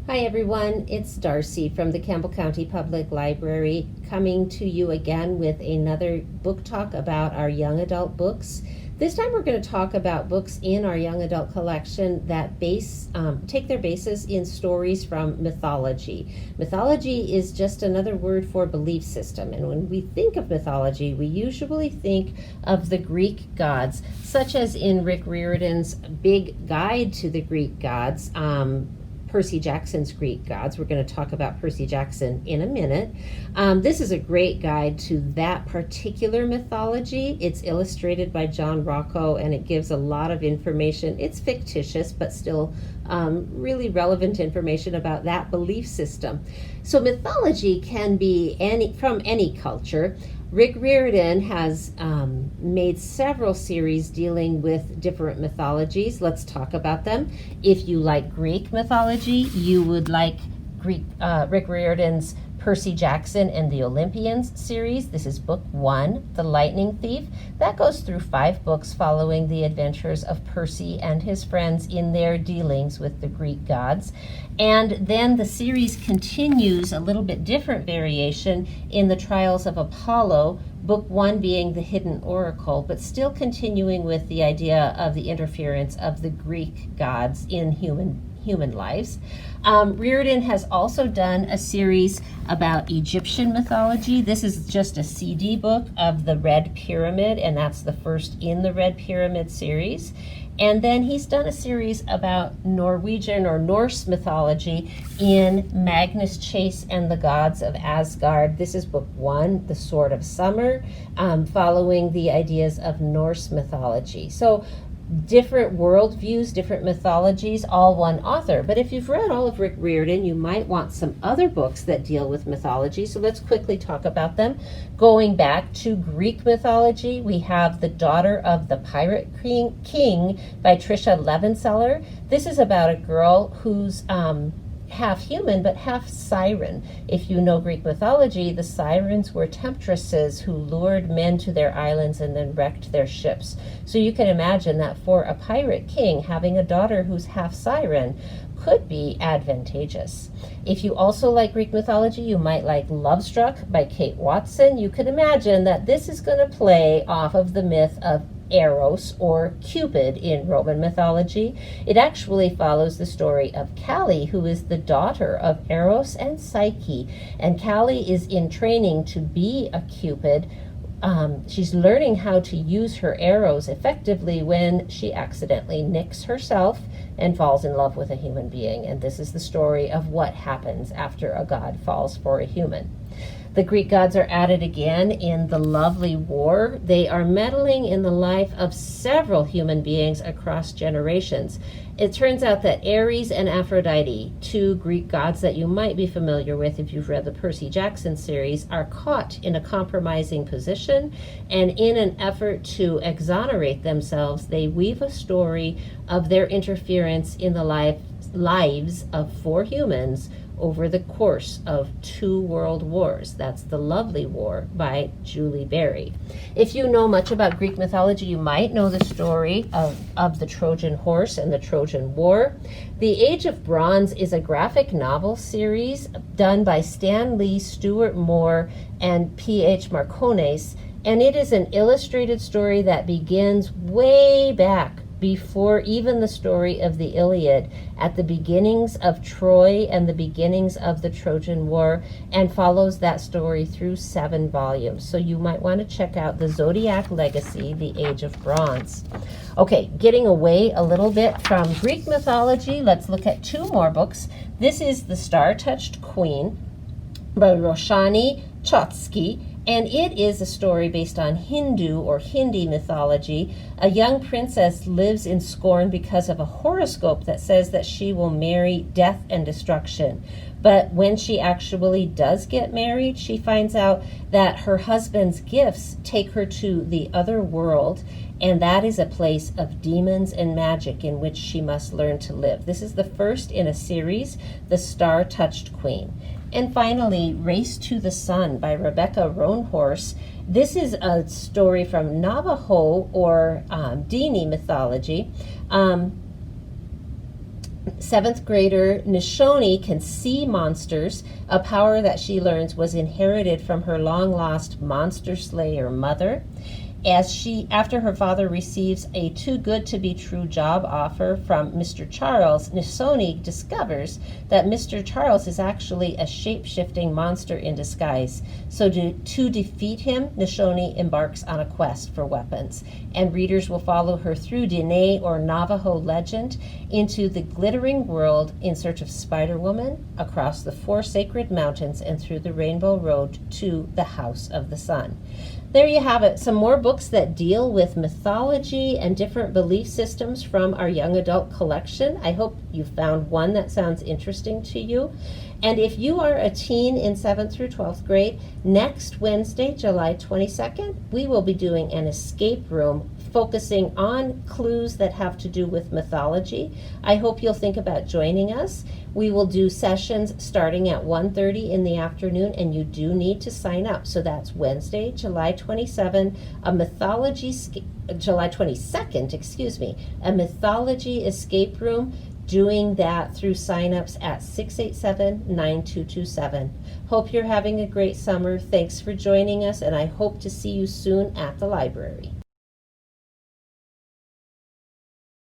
Hi everyone, it's Darcy from the Campbell County Public Library coming to you again with another book talk about our young adult books. This time we're going to talk about books in our young adult collection that take their basis in stories from mythology. Mythology is just another word for belief system, and when we think of mythology, we usually think of the Greek gods, such as in Rick Riordan's Big Guide to the Greek Gods, Percy Jackson's Greek Gods. We're going to talk about Percy Jackson in a minute. This is a great guide to that particular mythology. It's illustrated by John Rocco, and it gives a lot of information. It's fictitious, but still really relevant information about that belief system. So mythology can be from any culture. Rick Riordan has made several series dealing with different mythologies. Let's talk about them. If you like Greek mythology, you would like Rick Riordan's Percy Jackson and the Olympians series. This is book 1, The Lightning Thief. That goes through 5 books following the adventures of Percy and his friends in their dealings with the Greek gods. And then the series continues a little bit different variation in the Trials of Apollo, book 1 being the Hidden Oracle, but still continuing with the idea of the interference of the Greek gods in human lives. Riordan has also done a series about Egyptian mythology. This is just a CD book of the Red Pyramid, and that's the first in the Red Pyramid series. And then he's done a series about Norwegian or Norse mythology in Magnus Chase and the Gods of Asgard. This is book 1, The Sword of Summer, following the ideas of Norse mythology. So different worldviews, different mythologies, all one author. But if you've read all of Rick Riordan, you might want some other books that deal with mythology. So let's quickly talk about them. Going back to Greek mythology, we have The Daughter of the Pirate King by Tricia Levenseller. This is about a girl who's half human but half siren. If you know Greek mythology, the sirens were temptresses who lured men to their islands and then wrecked their ships. So you can imagine that for a pirate king, having a daughter who's half siren could be advantageous. If you also like Greek mythology, you might like Lovestruck by Kate Watson. You can imagine that this is going to play off of the myth of Eros or Cupid in Roman mythology. It actually follows the story of Callie, who is the daughter of Eros and Psyche. And Callie is in training to be a Cupid. She's learning how to use her arrows effectively when she accidentally nicks herself and falls in love with a human being. And this is the story of what happens after a god falls for a human. The Greek gods are added again in The Lovely War. They are meddling in the life of several human beings across generations. It turns out that Ares and Aphrodite, 2 Greek gods that you might be familiar with if you've read the Percy Jackson series, are caught in a compromising position, and in an effort to exonerate themselves, they weave a story of their interference in the lives of 4 humans over the course of 2 world wars. That's The Lovely War by Julie Berry. If you know much about Greek mythology, you might know the story of the Trojan horse and the Trojan War. The Age of Bronze is a graphic novel series done by Stan Lee, Stuart Moore, and P.H. Marcones, and it is an illustrated story that begins way back before even the story of the Iliad, at the beginnings of Troy and the beginnings of the Trojan War, and follows that story through 7 volumes. So you might want to check out The Zodiac Legacy, The Age of Bronze. Okay, getting away a little bit from Greek mythology, let's look at 2 more books. This is The Star-Touched Queen by Roshani Chotsky, and it is a story based on Hindu or Hindi mythology. A young princess lives in scorn because of a horoscope that says that she will marry death and destruction. But when she actually does get married, she finds out that her husband's gifts take her to the other world, and that is a place of demons and magic in which she must learn to live. This is the first in a series, The Star-Touched Queen. And finally, Race to the Sun by Rebecca Roanhorse. This is a story from Navajo or Dini mythology. Seventh grader Nishoni can see monsters, a power that she learns was inherited from her long-lost monster slayer mother. After her father receives a too-good-to-be-true job offer from Mr. Charles, Nishoni discovers that Mr. Charles is actually a shape-shifting monster in disguise. So to defeat him, Nishoni embarks on a quest for weapons, and readers will follow her through Dene or Navajo legend into the glittering world in search of Spider-Woman, across the 4 sacred mountains, and through the Rainbow Road to the House of the Sun. There you have it, some more books that deal with mythology and different belief systems from our young adult collection. I hope you found one that sounds interesting to you. And if you are a teen in 7th through 12th grade, next Wednesday, July 22nd, we will be doing an escape room focusing on clues that have to do with mythology. I hope you'll think about joining us. We will do sessions starting at 1:30 in the afternoon, and you do need to sign up. So that's Wednesday, July 27, July 22nd, a mythology escape room, doing that through signups at 687-9227. Hope you're having a great summer. Thanks for joining us, and I hope to see you soon at the library.